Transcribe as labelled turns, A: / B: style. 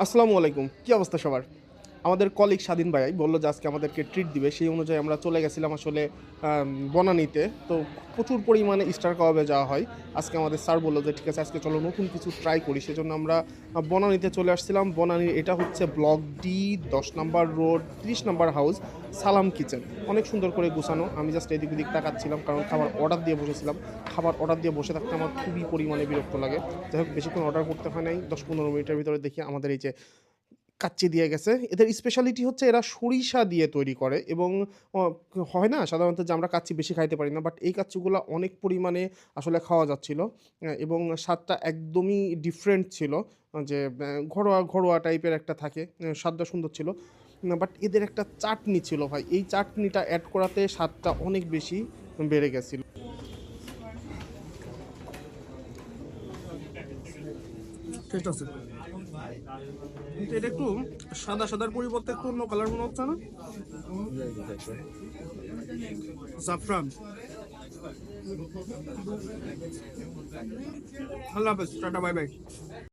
A: আসসালামু আলাইকুম, কি অবস্থা সবার? আমাদের কলিগ স্বাধীন ভাই বলল যে আজকে আমাদেরকে ট্রিট দিবে। সেই অনুযায়ী আমরা চলে গেছিলাম আসলে বনানীতে। তো প্রচুর পরিমাণে স্টার কাবাবে যাওয়া হয়। আজকে আমাদের স্যার বলল যে ঠিক আছে আজকে চলো নতুন কিছু ট্রাই করি। সেজন্য আমরা বনানীতে চলে আসছিলাম। বনানীর এটা হচ্ছে block D ১০ number road ৩০ number house সালাম কিচেন। অনেক সুন্দর করে গুছানো। আমি জাস্ট এদিক ওদিক তাকাচ্ছিলাম কারণ খাবার অর্ডার দিয়ে বসেছিলাম। খাবার অর্ডার দিয়ে বসে থাকতে আমার খুবই পরিমাণে বিরক্ত লাগে। যাই হোক বেশিক্ষণ অর্ডার করতে হয় নাই। ১০-১৫ মিনিটের ভিতরে দেখি আমাদের এই যে কাচ্চি দিয়ে গেছে। এদের স্পেশালিটি হচ্ছে এরা সরিষা দিয়ে তৈরি করে এবং অ হয় না সাধারণত যে আমরা কাচ্চি বেশি খাইতে পারি না। বাট এই কাচ্চিগুলা অনেক পরিমাণে আসলে খাওয়া যাচ্ছিল। এবং স্বাদটা একদমই ডিফারেন্ট ছিল। যে ঘরোয়া, ঘরোয়া টাইপের একটা থাকে। স্বাদটা সুন্দর ছিল। বাট এদের একটা চাটনি ছিল ভাই। এই চাটনিটা এড করাতে স্বাদটা অনেক বেশি বেড়ে গেছিল। টেস্ট আছে। কিন্তু এটা একটু সাদা সাদার পরিবর্তে একটু অন্য কালার মনে হচ্ছে না? জাফরান। আল্লাহ হাফেজ, টাটা, বাই বাই।